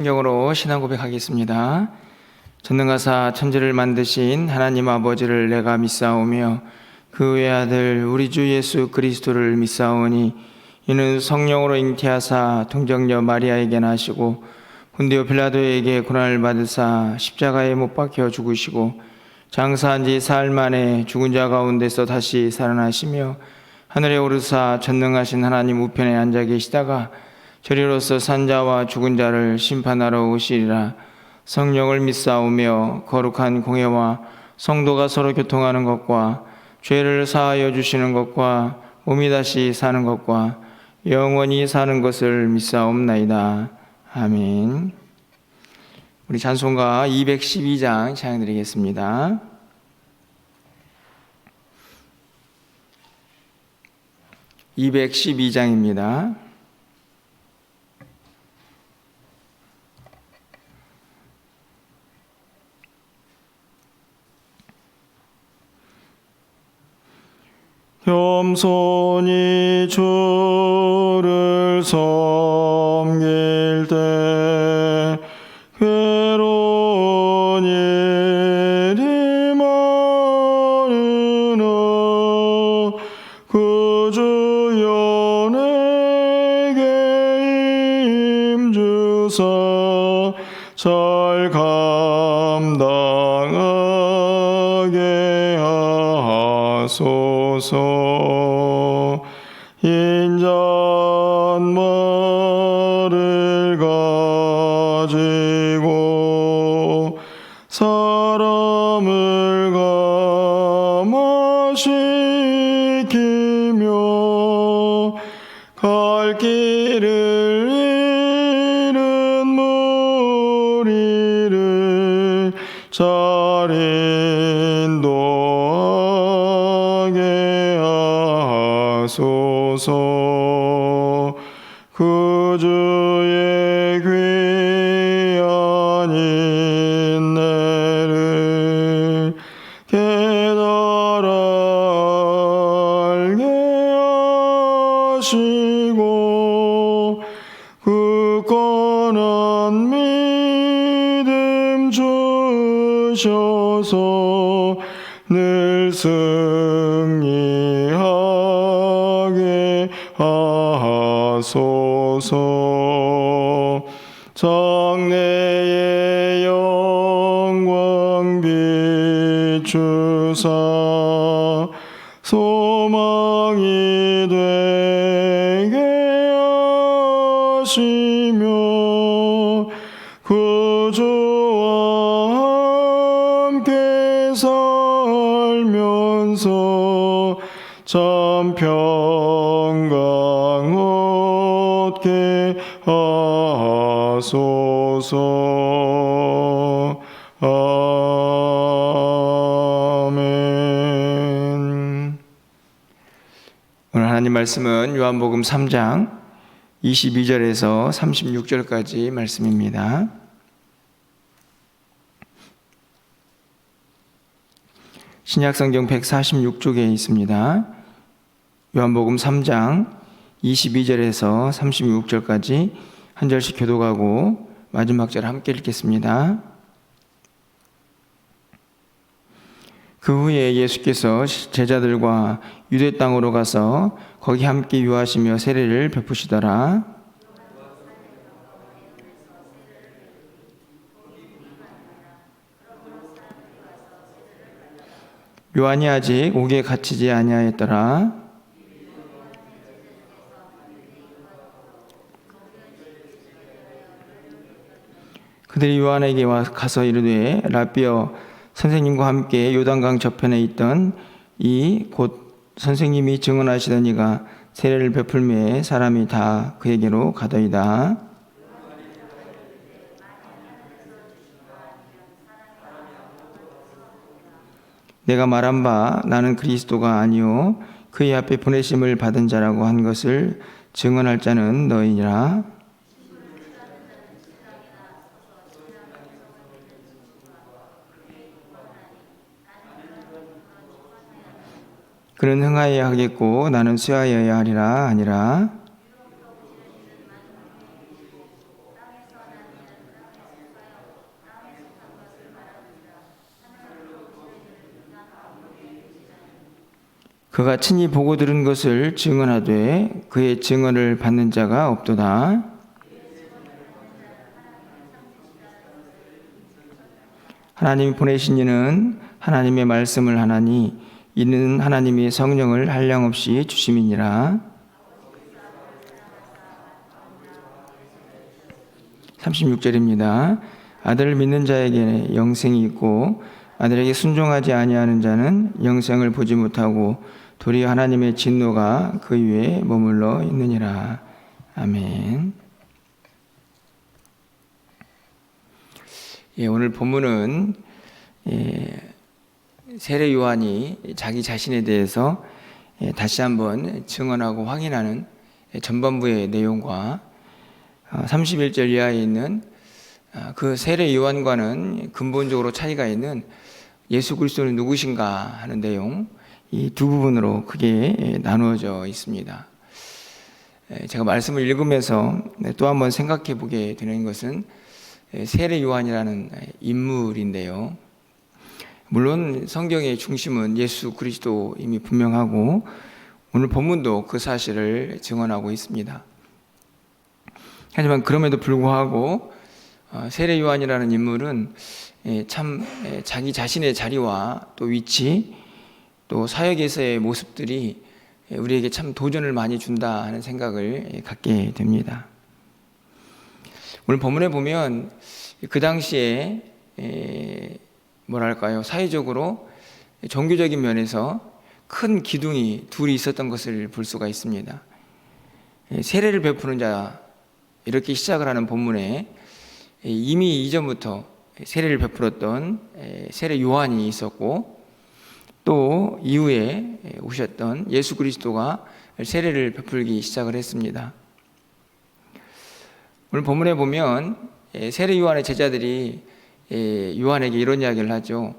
성경으로 신앙 고백하겠습니다. 전능하사 천지를 만드신 하나님 아버지를 내가 믿사오며 그 외아들 우리 주 예수 그리스도를 믿사오니 이는 성령으로 잉태하사 동정녀 마리아에게 나시고 본디오 빌라도에게 고난을 받으사 십자가에 못 박혀 죽으시고 장사한 지 사흘 만에 죽은 자 가운데서 다시 살아나시며 하늘에 오르사 전능하신 하나님 우편에 앉아 계시다가 저리로서 산자와 죽은 자를 심판하러 오시리라. 성령을 믿사오며 거룩한 공회와 성도가 서로 교통하는 것과 죄를 사하여 주시는 것과 몸이 다시 사는 것과 영원히 사는 것을 믿사옵나이다. 아멘. 우리 찬송가 212장 찬양드리겠습니다. 212장입니다. 겸손히 주를 섬길 때 괴로운 일이 많으나 그 주여 내게 힘주사 잘 감당하게 하소서. 인잣말을 가지고 사람을 감화시키며 갈 길을 잃은 무리를 잘 인도하게 하소서. 그 주의 귀한 인내를 깨달아 알게 하시고 굳건한 믿음 주셔서 늘 승리하게 하소서. 장래의 영광 비추사 소망이 되게 하시며 그 주와 함께 살면서 참 평강 얻게 하소서. 아멘. 오늘 하나님 말씀은 요한복음 3장 22절에서 36절까지 말씀입니다. 신약성경 146쪽에 있습니다. 요한복음 3장 22절에서 36절까지 한 절씩 교독하고 마지막 절 함께 읽겠습니다. 그 후에 예수께서 제자들과 유대 땅으로 가서 거기 함께 유하시며 세례를 베푸시더라. 요한이 아직 옥에 갇히지 아니하였더라. 그들이 요한에게 가서 이르되 라삐여, 선생님과 함께 요단강 저편에 있던 이 곧 선생님이 증언하시던 이가 세례를 베풀매 사람이 다 그에게로 가더이다. 내가 말한 바 나는 그리스도가 아니요 그의 앞에 보내심을 받은 자라고 한 것을 증언할 자는 너희니라. 그는 흥하여야 하겠고 나는 쇠하여야 하리라 아니라. 그가 친히 보고 들은 것을 증언하되 그의 증언을 받는 자가 없도다. 하나님이 보내신 이는 하나님의 말씀을 하나니 이는 하나님이 성령을 한량없이 주심이니라. 36절입니다. 아들을 믿는 자에게 영생이 있고 아들에게 순종하지 아니하는 자는 영생을 보지 못하고 도리어 하나님의 진노가 그 위에 머물러 있느니라. 아멘. 오늘 본문은 세례 요한이 자기 자신에 대해서 다시 한번 증언하고 확인하는 전반부의 내용과 31절 이하에 있는 그 세례 요한과는 근본적으로 차이가 있는 예수 그리스도는 누구신가 하는 내용, 이 두 부분으로 크게 나누어져 있습니다. 제가 말씀을 읽으면서 또 한번 생각해 보게 되는 것은 세례 요한이라는 인물인데요. 물론 성경의 중심은 예수 그리스도 이미 분명하고 오늘 본문도 그 사실을 증언하고 있습니다. 하지만 그럼에도 불구하고 세례 요한이라는 인물은 참 자기 자신의 자리와 또 위치 또 사역에서의 모습들이 우리에게 참 도전을 많이 준다 하는 생각을 갖게 됩니다. 오늘 본문에 보면 그 당시에 뭐랄까요, 사회적으로 종교적인 면에서 큰 기둥이 둘이 있었던 것을 볼 수가 있습니다. 세례를 베푸는 자, 이렇게 시작을 하는 본문에 이미 이전부터 세례를 베풀었던 세례 요한이 있었고 또 이후에 오셨던 예수 그리스도가 세례를 베풀기 시작을 했습니다. 오늘 본문에 보면 세례 요한의 제자들이 요한에게 이런 이야기를 하죠.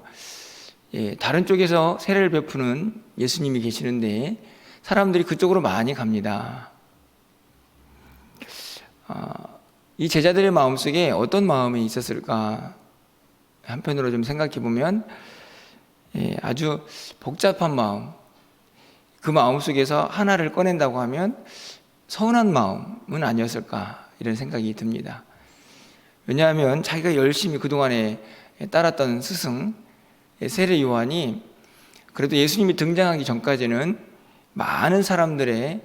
다른 쪽에서 세례를 베푸는 예수님이 계시는데 사람들이 그쪽으로 많이 갑니다. 이 제자들의 마음속에 어떤 마음이 있었을까? 한편으로 좀 생각해 보면 아주 복잡한 마음, 그 마음 속에서 하나를 꺼낸다고 하면 서운한 마음은 아니었을까, 이런 생각이 듭니다. 왜냐하면 자기가 열심히 그동안에 따랐던 스승 세례 요한이 그래도 예수님이 등장하기 전까지는 많은 사람들의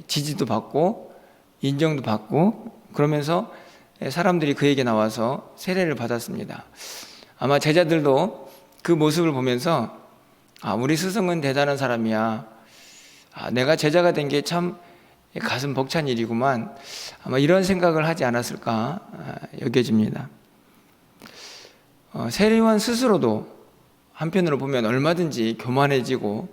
지지도 받고 인정도 받고 그러면서 사람들이 그에게 나와서 세례를 받았습니다. 아마 제자들도 그 모습을 보면서 우리 스승은 대단한 사람이야, 내가 제자가 된 게 참 가슴 벅찬 일이구만, 아마 이런 생각을 하지 않았을까 여겨집니다. 세례 요한 스스로도 한편으로 보면 얼마든지 교만해지고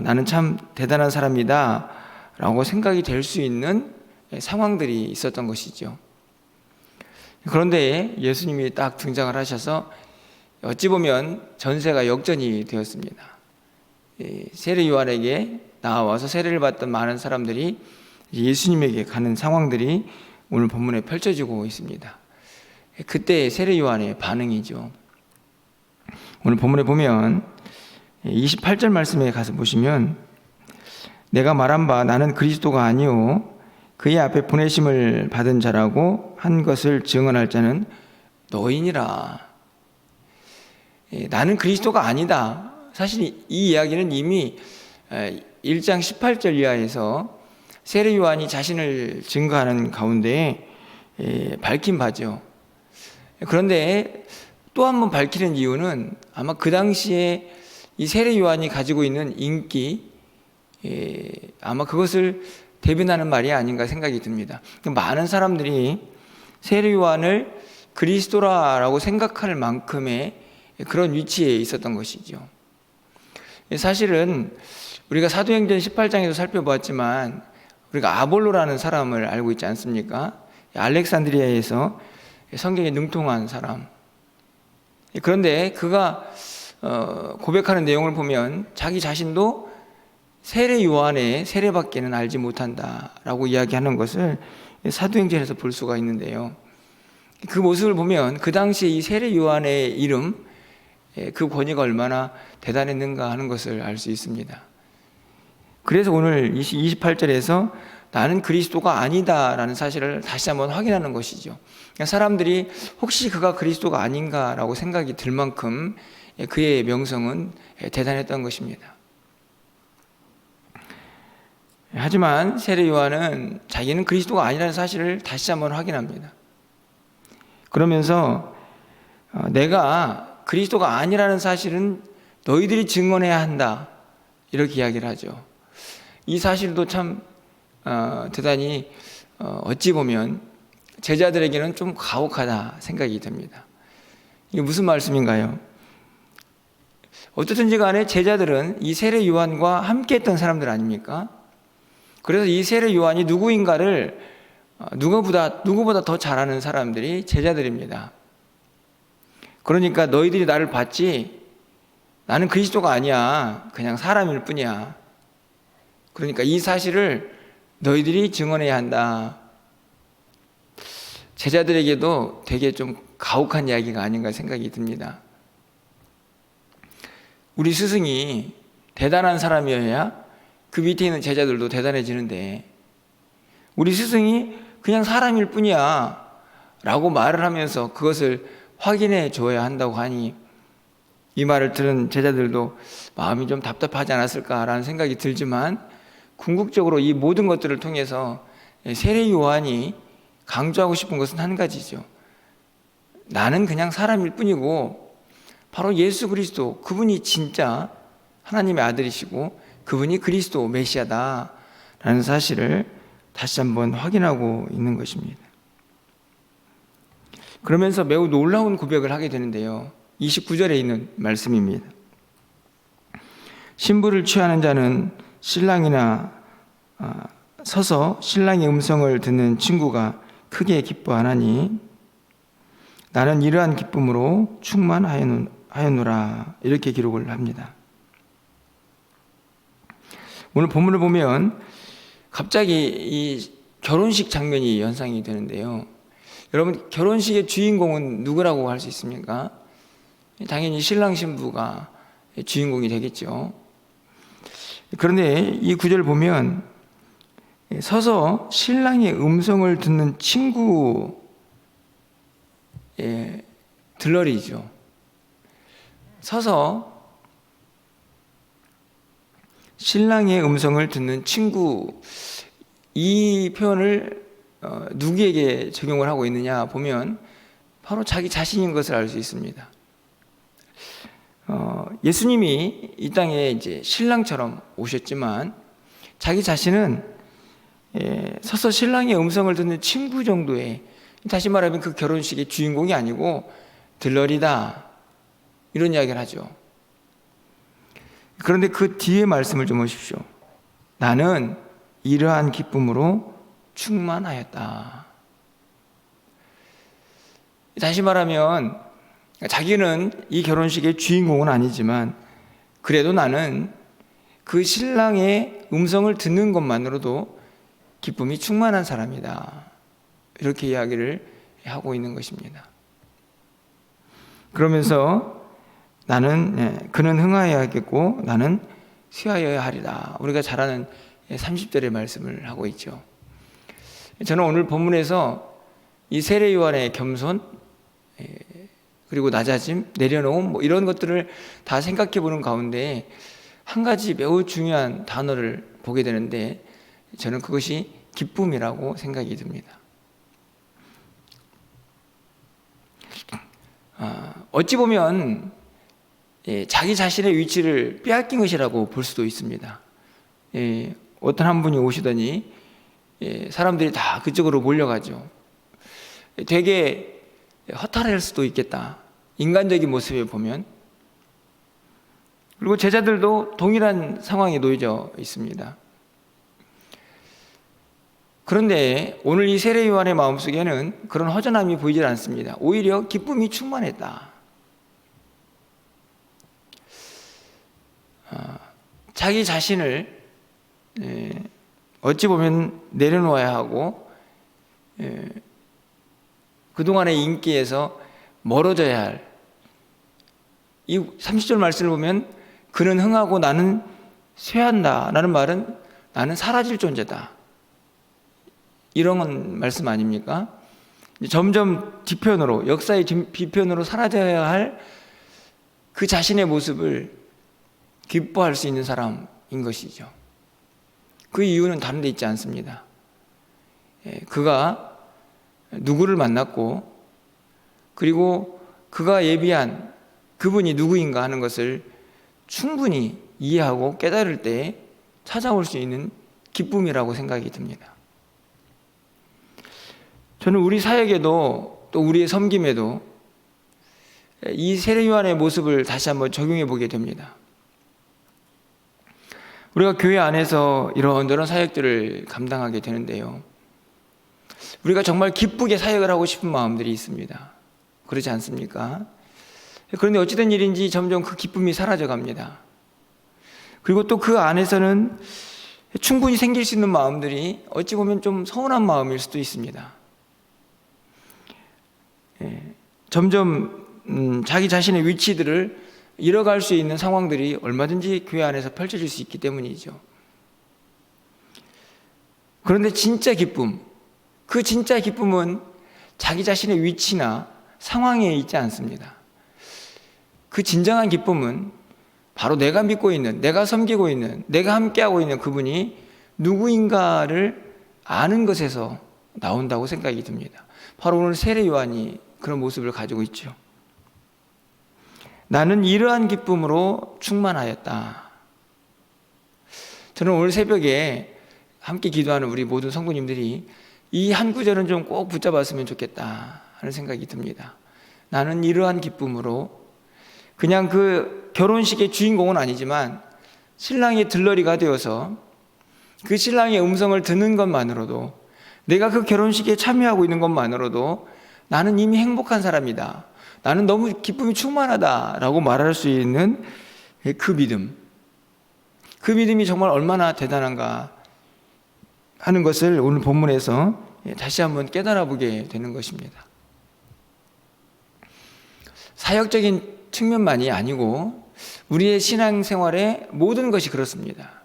나는 참 대단한 사람이다 라고 생각이 될 수 있는 상황들이 있었던 것이죠. 그런데 예수님이 딱 등장을 하셔서 어찌 보면 전세가 역전이 되었습니다. 세례 요한에게 나와서 세례를 받던 많은 사람들이 예수님에게 가는 상황들이 오늘 본문에 펼쳐지고 있습니다. 그때 세례 요한의 반응이죠. 오늘 본문에 보면 28절 말씀에 가서 보시면 내가 말한 바 나는 그리스도가 아니오 그의 앞에 보내심을 받은 자라고 한 것을 증언할 자는 너희니라. 나는 그리스도가 아니다. 사실 이 이야기는 이미 1장 18절 이하에서 세례 요한이 자신을 증거하는 가운데 밝힌 바죠. 그런데 또 한 번 밝히는 이유는 아마 그 당시에 이 세례 요한이 가지고 있는 인기, 아마 그것을 대변하는 말이 아닌가 생각이 듭니다. 많은 사람들이 세례 요한을 그리스도라고 생각할 만큼의 그런 위치에 있었던 것이죠. 사실은 우리가 사도행전 18장에서 살펴보았지만 우리가 아볼로라는 사람을 알고 있지 않습니까? 알렉산드리아에서 성경에 능통한 사람. 그런데 그가 고백하는 내용을 보면 자기 자신도 세례 요한의 세례밖에는 알지 못한다라고 이야기하는 것을 사도행전에서 볼 수가 있는데요. 그 모습을 보면 그 당시에 이 세례 요한의 이름, 그 권위가 얼마나 대단했는가 하는 것을 알 수 있습니다. 그래서 오늘 28절에서 나는 그리스도가 아니다라는 사실을 다시 한번 확인하는 것이죠. 사람들이 혹시 그가 그리스도가 아닌가라고 생각이 들 만큼 그의 명성은 대단했던 것입니다. 하지만 세례 요한은 자기는 그리스도가 아니라는 사실을 다시 한번 확인합니다. 그러면서 내가 그리스도가 아니라는 사실은 너희들이 증언해야 한다, 이렇게 이야기를 하죠. 이 사실도 참 대단히 어찌 보면 제자들에게는 좀 가혹하다 생각이 듭니다. 이게 무슨 말씀인가요? 어떻든지 간에 제자들은 이 세례 요한과 함께 했던 사람들 아닙니까? 그래서 이 세례 요한이 누구인가를 누구보다 더 잘 아는 사람들이 제자들입니다. 그러니까 너희들이 나를 봤지, 나는 그리스도가 아니야, 그냥 사람일 뿐이야. 그러니까 이 사실을 너희들이 증언해야 한다. 제자들에게도 되게 좀 가혹한 이야기가 아닌가 생각이 듭니다. 우리 스승이 대단한 사람이어야 그 밑에 있는 제자들도 대단해지는데, 우리 스승이 그냥 사람일 뿐이야 라고 말을 하면서 그것을 확인해 줘야 한다고 하니, 이 말을 들은 제자들도 마음이 좀 답답하지 않았을까라는 생각이 들지만, 궁극적으로 이 모든 것들을 통해서 세례 요한이 강조하고 싶은 것은 한 가지죠. 나는 그냥 사람일 뿐이고 바로 예수 그리스도, 그분이 진짜 하나님의 아들이시고 그분이 그리스도 메시아다 라는 사실을 다시 한번 확인하고 있는 것입니다. 그러면서 매우 놀라운 고백을 하게 되는데요, 29절에 있는 말씀입니다. 신부를 취하는 자는 신랑이나 서서 신랑의 음성을 듣는 친구가 크게 기뻐하나니 나는 이러한 기쁨으로 충만하였노라, 이렇게 기록을 합니다. 오늘 본문을 보면 갑자기 이 결혼식 장면이 연상이 되는데요, 여러분, 결혼식의 주인공은 누구라고 할 수 있습니까? 당연히 신랑 신부가 주인공이 되겠죠. 그런데 이 구절을 보면 서서 신랑의 음성을 듣는 친구, 들러리죠. 서서 신랑의 음성을 듣는 친구, 이 표현을 누구에게 적용을 하고 있느냐 보면 바로 자기 자신인 것을 알 수 있습니다. 예수님이 이 땅에 이제 신랑처럼 오셨지만 자기 자신은 서서 신랑의 음성을 듣는 친구 정도의, 다시 말하면 그 결혼식의 주인공이 아니고 들러리다, 이런 이야기를 하죠. 그런데 그 뒤에 말씀을 좀 보십시오. 나는 이러한 기쁨으로 충만하였다. 다시 말하면 자기는 이 결혼식의 주인공은 아니지만 그래도 나는 그 신랑의 음성을 듣는 것만으로도 기쁨이 충만한 사람이다, 이렇게 이야기를 하고 있는 것입니다. 그러면서 그는 흥하여야겠고 나는 쉬하여야 하리라, 우리가 잘 아는 30절의 말씀을 하고 있죠. 저는 오늘 본문에서 이 세례 요한의 겸손, 그리고 낮아짐, 내려놓음, 이런 것들을 다 생각해 보는 가운데 한 가지 매우 중요한 단어를 보게 되는데, 저는 그것이 기쁨이라고 생각이 듭니다. 어찌 보면 자기 자신의 위치를 빼앗긴 것이라고 볼 수도 있습니다. 어떤 한 분이 오시더니 사람들이 다 그쪽으로 몰려가죠. 되게 허탈할 수도 있겠다, 인간적인 모습에 보면. 그리고 제자들도 동일한 상황에 놓여져 있습니다. 그런데 오늘 이 세례 요한의 마음속에는 그런 허전함이 보이질 않습니다. 오히려 기쁨이 충만했다. 자기 자신을 어찌 보면 내려놓아야 하고 그동안의 인기에서 멀어져야 할 이 30절 말씀을 보면 그는 흥하고 나는 쇠한다 라는 말은 나는 사라질 존재다, 이런 말씀 아닙니까? 점점 뒤편으로, 역사의 뒤편으로 사라져야 할 그 자신의 모습을 기뻐할 수 있는 사람인 것이죠. 그 이유는 다른 데 있지 않습니다. 그가 누구를 만났고, 그리고 그가 예비한 그분이 누구인가 하는 것을 충분히 이해하고 깨달을 때 찾아올 수 있는 기쁨이라고 생각이 듭니다. 저는 우리 사역에도 또 우리의 섬김에도 이 세례 요한의 모습을 다시 한번 적용해 보게 됩니다. 우리가 교회 안에서 이런저런 사역들을 감당하게 되는데요, 우리가 정말 기쁘게 사역을 하고 싶은 마음들이 있습니다. 그렇지 않습니까? 그런데 어찌된 일인지 점점 그 기쁨이 사라져 갑니다. 그리고 또 그 안에서는 충분히 생길 수 있는 마음들이 어찌 보면 좀 서운한 마음일 수도 있습니다. 점점 자기 자신의 위치들을 잃어갈 수 있는 상황들이 얼마든지 교회 안에서 펼쳐질 수 있기 때문이죠. 그런데 진짜 기쁨, 그 진짜 기쁨은 자기 자신의 위치나 상황에 있지 않습니다. 그 진정한 기쁨은 바로 내가 믿고 있는, 내가 섬기고 있는, 내가 함께하고 있는 그분이 누구인가를 아는 것에서 나온다고 생각이 듭니다. 바로 오늘 세례 요한이 그런 모습을 가지고 있죠. 나는 이러한 기쁨으로 충만하였다. 저는 오늘 새벽에 함께 기도하는 우리 모든 성도님들이 이 한 구절은 좀 꼭 붙잡았으면 좋겠다 하는 생각이 듭니다. 나는 이러한 기쁨으로, 그냥 그 결혼식의 주인공은 아니지만 신랑의 들러리가 되어서 그 신랑의 음성을 듣는 것만으로도, 내가 그 결혼식에 참여하고 있는 것만으로도 나는 이미 행복한 사람이다, 나는 너무 기쁨이 충만하다라고 말할 수 있는 그 믿음, 그 믿음이 정말 얼마나 대단한가 하는 것을 오늘 본문에서 다시 한번 깨달아 보게 되는 것입니다. 사역적인 측면만이 아니고 우리의 신앙생활의 모든 것이 그렇습니다.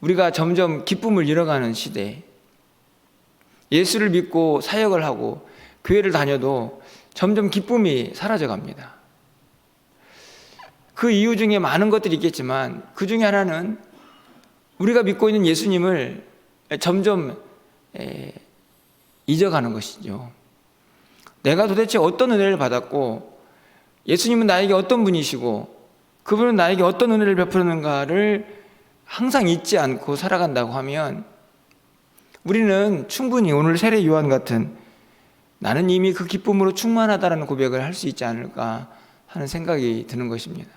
우리가 점점 기쁨을 잃어가는 시대, 예수를 믿고 사역을 하고 교회를 다녀도 점점 기쁨이 사라져 갑니다. 그 이유 중에 많은 것들이 있겠지만 그 중에 하나는 우리가 믿고 있는 예수님을 점점 잊어가는 것이죠. 내가 도대체 어떤 은혜를 받았고, 예수님은 나에게 어떤 분이시고, 그분은 나에게 어떤 은혜를 베푸는가를 항상 잊지 않고 살아간다고 하면 우리는 충분히 오늘 세례 요한 같은 나는 이미 그 기쁨으로 충만하다라는 고백을 할 수 있지 않을까 하는 생각이 드는 것입니다.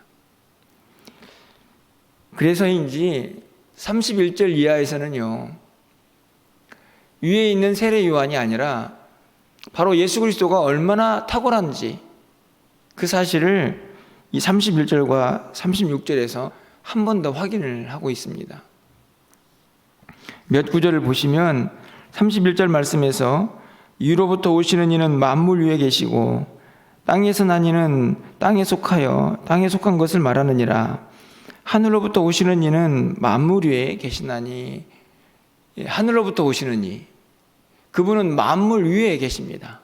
그래서인지 31절 이하에서는요, 위에 있는 세례 요한이 아니라 바로 예수 그리스도가 얼마나 탁월한지 그 사실을 이 31절과 36절에서 한 번 더 확인을 하고 있습니다. 몇 구절을 보시면 31절 말씀에서 위로부터 오시는 이는 만물 위에 계시고 땅에서 난 이는 땅에 속하여 땅에 속한 것을 말하느니라. 하늘로부터 오시는 이는 만물 위에 계시나니, 하늘로부터 오시는 이, 그분은 만물 위에 계십니다.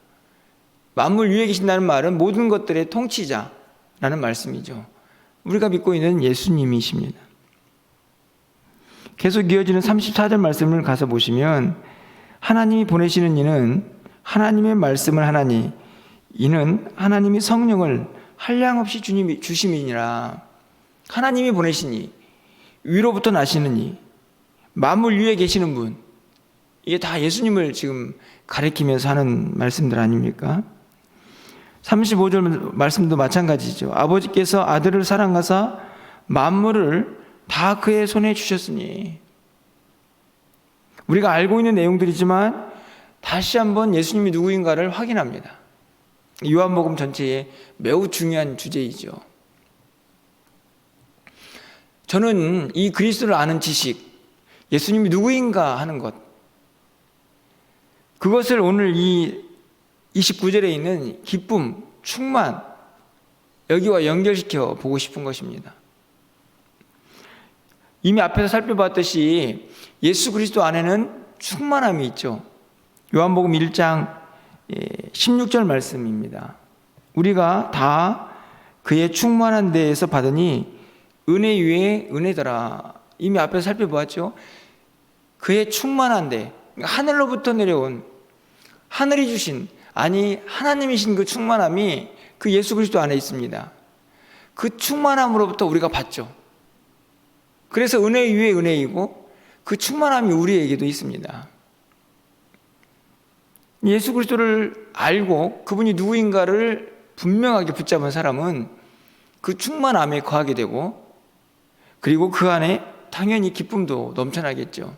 만물 위에 계신다는 말은 모든 것들의 통치자라는 말씀이죠. 우리가 믿고 있는 예수님이십니다. 계속 이어지는 34절 말씀을 가서 보시면 하나님이 보내시는 이는 하나님의 말씀을 하나니 이는 하나님이 성령을 한량없이 주심이니라. 하나님이 보내시니, 위로부터 나시는 이, 만물 위에 계시는 분, 이게 다 예수님을 지금 가리키면서 하는 말씀들 아닙니까? 35절 말씀도 마찬가지죠. 아버지께서 아들을 사랑하사 만물을 다 그의 손에 주셨으니. 우리가 알고 있는 내용들이지만 다시 한번 예수님이 누구인가를 확인합니다. 요한복음 전체에 매우 중요한 주제이죠. 저는 이 그리스도를 아는 지식, 예수님이 누구인가 하는 것, 그것을 오늘 이 29절에 있는 기쁨, 충만에서 여기와 연결시켜 보고 싶은 것입니다. 이미 앞에서 살펴봤듯이 예수 그리스도 안에는 충만함이 있죠. 요한복음 1장 16절 말씀입니다. 우리가 다 그의 충만한 데에서 받으니 은혜 위에 은혜더라. 이미 앞에서 살펴보았죠. 그의 충만한 데, 하늘로부터 내려온, 하늘이 주신, 아니 하나님이신 그 충만함이 그 예수 그리스도 안에 있습니다. 그 충만함으로부터 우리가 받죠. 그래서 은혜 위에 은혜이고 그 충만함이 우리에게도 있습니다. 예수 그리스도를 알고 그분이 누구인가를 분명하게 붙잡은 사람은 그 충만함에 거하게 되고, 그리고 그 안에 당연히 기쁨도 넘쳐나겠죠.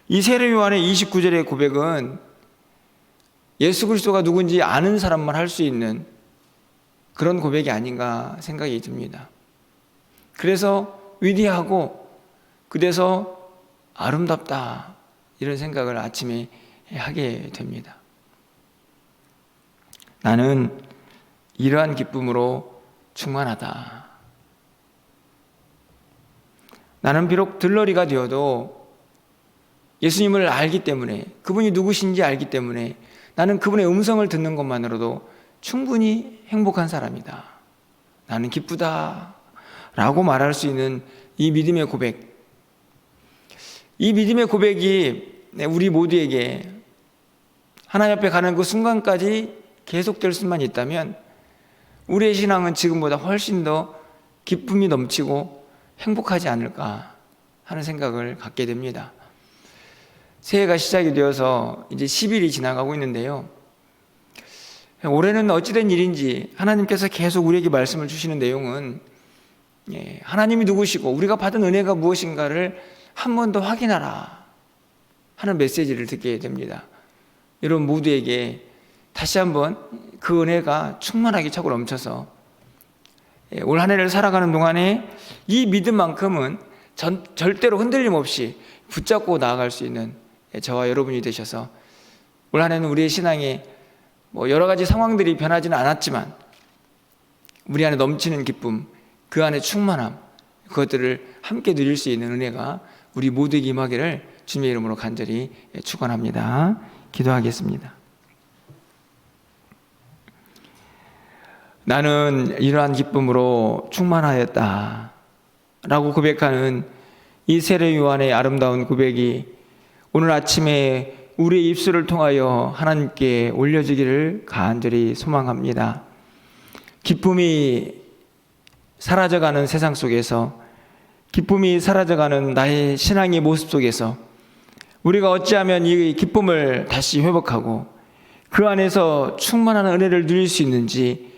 이 세례 요한의 29절의 고백은 예수 그리스도가 누군지 아는 사람만 할 수 있는 그런 고백이 아닌가 생각이 듭니다. 그래서 위대하고 그래서 아름답다, 이런 생각을 아침에 하게 됩니다. 나는 이러한 기쁨으로 충만하다. 나는 비록 들러리가 되어도 예수님을 알기 때문에, 그분이 누구신지 알기 때문에 나는 그분의 음성을 듣는 것만으로도 충분히 행복한 사람이다. 나는 기쁘다 라고 말할 수 있는 이 믿음의 고백, 이 믿음의 고백이 우리 모두에게 하나님 앞에 가는 그 순간까지 계속될 수만 있다면 우리의 신앙은 지금보다 훨씬 더 기쁨이 넘치고 행복하지 않을까 하는 생각을 갖게 됩니다. 새해가 시작이 되어서 이제 10일이 지나가고 있는데요. 올해는 어찌된 일인지 하나님께서 계속 우리에게 말씀을 주시는 내용은 하나님이 누구시고 우리가 받은 은혜가 무엇인가를 한 번 더 확인하라 하는 메시지를 듣게 됩니다. 여러분 모두에게 다시 한번 그 은혜가 충만하게 차고 넘쳐서 올 한 해를 살아가는 동안에 이 믿음만큼은 절대로 흔들림 없이 붙잡고 나아갈 수 있는 저와 여러분이 되셔서 올 한 해는 우리의 신앙에 여러 가지 상황들이 변하지는 않았지만 우리 안에 넘치는 기쁨, 그 안에 충만함, 그것들을 함께 누릴 수 있는 은혜가 우리 모두에게 임하기를 주님의 이름으로 간절히 축원합니다. 기도하겠습니다. 나는 이러한 기쁨으로 충만하였다 라고 고백하는 이 세례 요한의 아름다운 고백이 오늘 아침에 우리의 입술을 통하여 하나님께 올려지기를 간절히 소망합니다. 기쁨이 사라져가는 세상 속에서, 기쁨이 사라져가는 나의 신앙의 모습 속에서 우리가 어찌하면 이 기쁨을 다시 회복하고 그 안에서 충만한 은혜를 누릴 수 있는지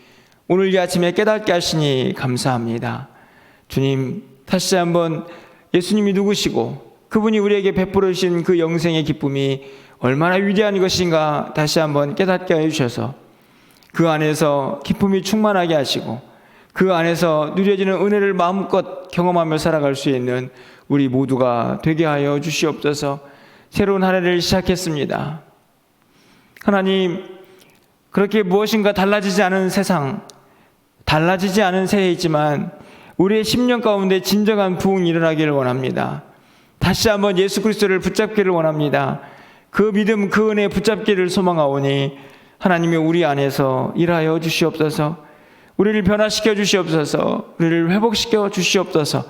오늘 이 아침에 깨닫게 하시니 감사합니다. 주님, 다시 한번 예수님이 누구시고 그분이 우리에게 베풀어 주신 그 영생의 기쁨이 얼마나 위대한 것인가 다시 한번 깨닫게 해주셔서 그 안에서 기쁨이 충만하게 하시고 그 안에서 누려지는 은혜를 마음껏 경험하며 살아갈 수 있는 우리 모두가 되게 하여 주시옵소서. 새로운 한 해를 시작했습니다. 하나님, 그렇게 무엇인가 달라지지 않은 세상, 달라지지 않은 새해이지만 우리의 10년 가운데 진정한 부흥이 일어나기를 원합니다. 다시 한번 예수 그리스도를 붙잡기를 원합니다. 그 믿음, 그 은혜 붙잡기를 소망하오니 하나님이 우리 안에서 일하여 주시옵소서. 우리를 변화시켜 주시옵소서. 우리를 회복시켜 주시옵소서.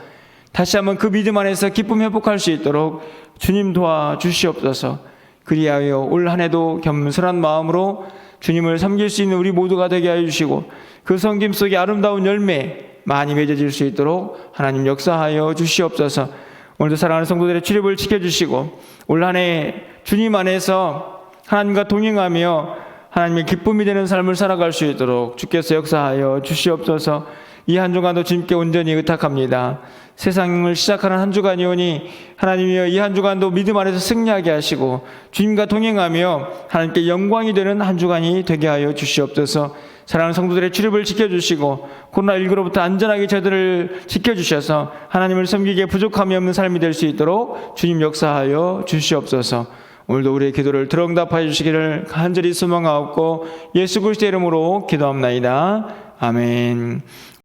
다시 한번 그 믿음 안에서 기쁨 회복할 수 있도록 주님 도와 주시옵소서. 그리하여 올 한 해도 겸손한 마음으로 주님을 섬길 수 있는 우리 모두가 되게 하여 주시고 그 섬김 속에 아름다운 열매 많이 맺어질 수 있도록 하나님 역사하여 주시옵소서. 오늘도 사랑하는 성도들의 출입을 지켜주시고 올 한 해 주님 안에서 하나님과 동행하며 하나님의 기쁨이 되는 삶을 살아갈 수 있도록 주께서 역사하여 주시옵소서. 이 한 주간도 주님께 온전히 의탁합니다. 세상을 시작하는 한 주간이오니 하나님이여 이 한 주간도 믿음 안에서 승리하게 하시고 주님과 동행하며 하나님께 영광이 되는 한 주간이 되게 하여 주시옵소서. 사랑하는 성도들의 출입을 지켜주시고 코로나19로부터 안전하게 저들을 지켜주셔서 하나님을 섬기기에 부족함이 없는 삶이 될 수 있도록 주님 역사하여 주시옵소서. 오늘도 우리의 기도를 들어응답하여 주시기를 간절히 소망하옵고 예수 그리스도의 이름으로 기도합나이다. 아멘.